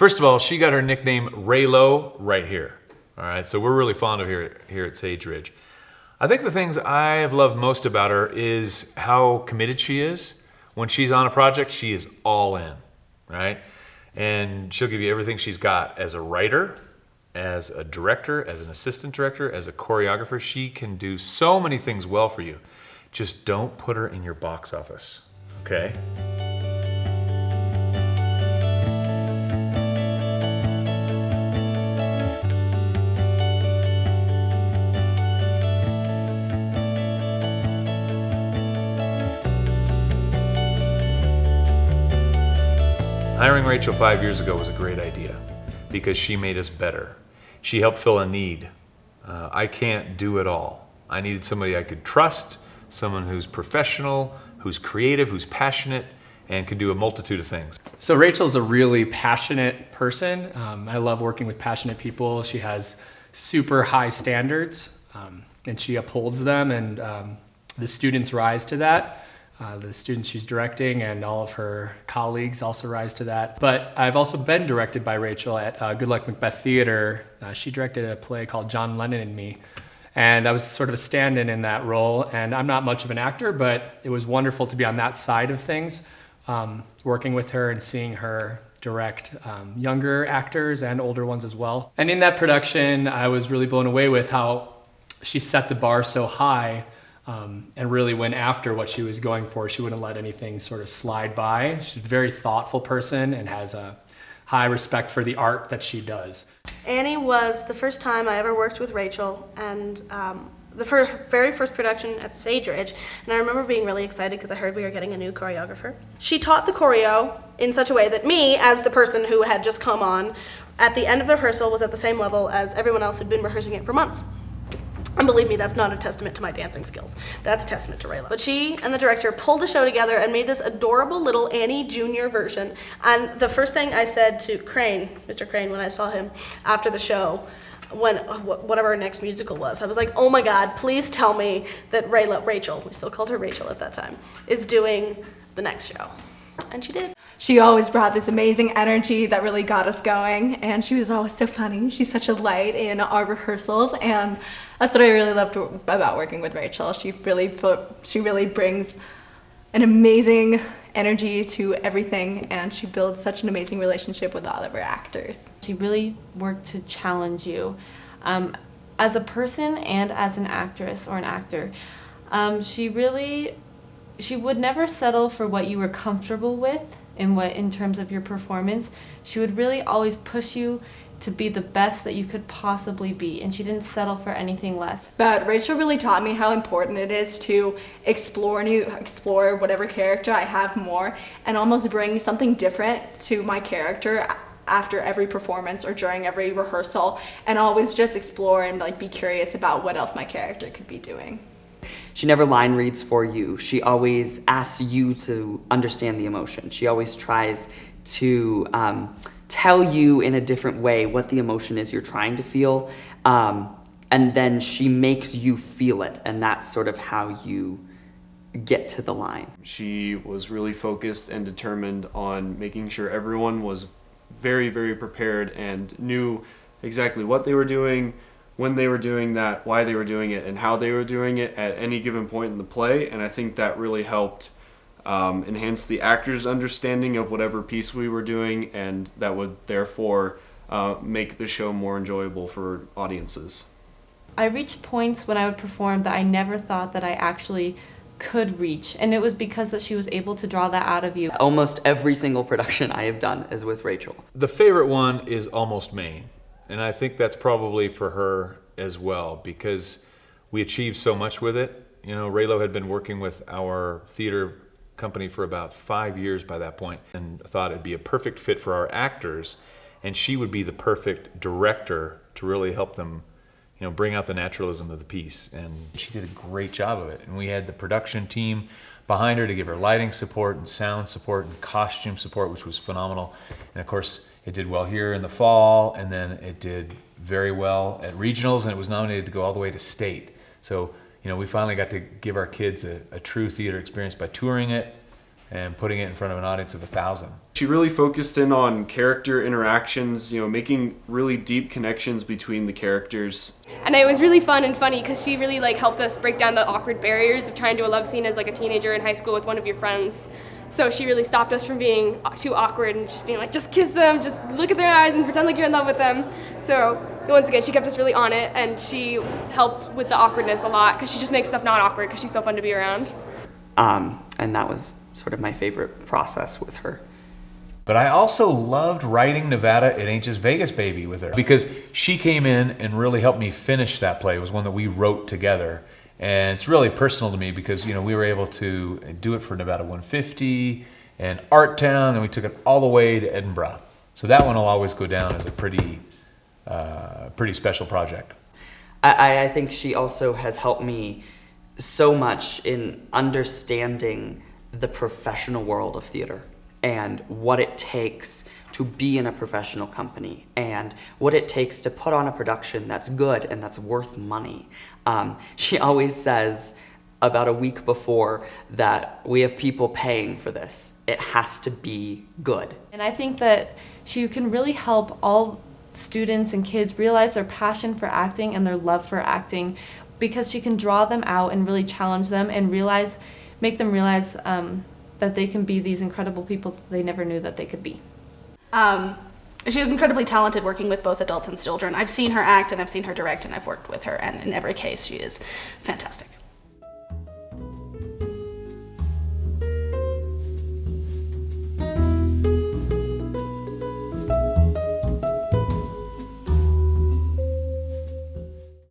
First of all, she got her nickname Raylo right here. All right, so we're really fond of her here at Sage Ridge. I think the things I have loved most about her is how committed she is. When she's on a project, she is all in, right? And she'll give you everything she's got as a writer, as a director, as an assistant director, as a choreographer. She can do so many things well for you. Just don't put her in your box office, okay? Hiring Rachel 5 years ago was a great idea because she made us better. She helped fill a need. I can't do it all. I needed somebody I could trust, someone who's professional, who's creative, who's passionate, and can do a multitude of things. So Rachel's a really passionate person. I love working with passionate people. She has super high standards, and she upholds them, and the students rise to that. The students she's directing and all of her colleagues also rise to that. But I've also been directed by Rachel at Good Luck Macbeth Theater. She directed a play called John Lennon and Me. And I was sort of a stand-in in that role. And I'm not much of an actor, but it was wonderful to be on that side of things, working with her and seeing her direct younger actors and older ones as well. And in that production, I was really blown away with how she set the bar so high and really went after what she was going for. She wouldn't let anything sort of slide by. She's a very thoughtful person and has a high respect for the art that she does. Annie was the first time I ever worked with Rachel, and the very first production at Sage Ridge, and I remember being really excited because I heard we were getting a new choreographer. She taught the choreo in such a way that me, as the person who had just come on, at the end of the rehearsal was at the same level as everyone else who'd been rehearsing it for months. And believe me, that's not a testament to my dancing skills. That's a testament to Raylo. But she and the director pulled the show together and made this adorable little Annie Jr. version. And the first thing I said to Crane, Mr. Crane, when I saw him after the show, when whatever our next musical was, I was like, oh my God, please tell me that Rachel, we still called her Rachel at that time, is doing the next show. And she did. She always brought this amazing energy that really got us going, and she was always so funny. She's such a light in our rehearsals, and that's what I really loved about working with Rachel. She really brings an amazing energy to everything, and she builds such an amazing relationship with all of her actors. She really worked to challenge you as a person and as an actress or an actor. She would never settle for what you were comfortable with in terms of your performance. She would really always push you to be the best that you could possibly be, and she didn't settle for anything less. But Rachel really taught me how important it is to explore whatever character I have more, and almost bring something different to my character after every performance or during every rehearsal, and always just explore and be curious about what else my character could be doing. She never line reads for you. She always asks you to understand the emotion. She always tries to tell you in a different way what the emotion is you're trying to feel, and then she makes you feel it, and that's sort of how you get to the line. She was really focused and determined on making sure everyone was very, very prepared and knew exactly what they were doing, when they were doing that, why they were doing it, and how they were doing it at any given point in the play. And I think that really helped enhance the actors' understanding of whatever piece we were doing, and that would therefore make the show more enjoyable for audiences. I reached points when I would perform that I never thought that I actually could reach, and it was because that she was able to draw that out of you. Almost every single production I have done is with Rachel. The favorite one is Almost Maine. And I think that's probably for her as well, because we achieved so much with it. You know, Raylo had been working with our theater company for about 5 years by that point, and thought it'd be a perfect fit for our actors, and she would be the perfect director to really help them, you know, bring out the naturalism of the piece. And she did a great job of it. And we had the production team behind her to give her lighting support and sound support and costume support, which was phenomenal. And of course, it did well here in the fall, and then it did very well at regionals, and it was nominated to go all the way to state. So, you know, we finally got to give our kids a true theater experience by touring it and putting it in front of an audience of 1,000. She really focused in on character interactions, making really deep connections between the characters. And it was really fun and funny because she really helped us break down the awkward barriers of trying to do a love scene as a teenager in high school with one of your friends. So she really stopped us from being too awkward and just being just kiss them, just look at their eyes and pretend like you're in love with them. So once again, she kept us really on it, and she helped with the awkwardness a lot because she just makes stuff not awkward because she's so fun to be around. And that was sort of my favorite process with her. But I also loved writing Nevada, It Ain't Just Vegas, Baby with her, because she came in and really helped me finish that play. It was one that we wrote together. And it's really personal to me because, we were able to do it for Nevada 150 and Art Town, and we took it all the way to Edinburgh. So that one will always go down as a pretty special project. I think she also has helped me so much in understanding the professional world of theater and what it takes to be in a professional company and what it takes to put on a production that's good and that's worth money. She always says about a week before that we have people paying for this. It has to be good. And I think that she can really help all students and kids realize their passion for acting and their love for acting, because she can draw them out and really challenge them and make them realize that they can be these incredible people that they never knew that they could be. She's incredibly talented working with both adults and children. I've seen her act and I've seen her direct and I've worked with her, and in every case she is fantastic.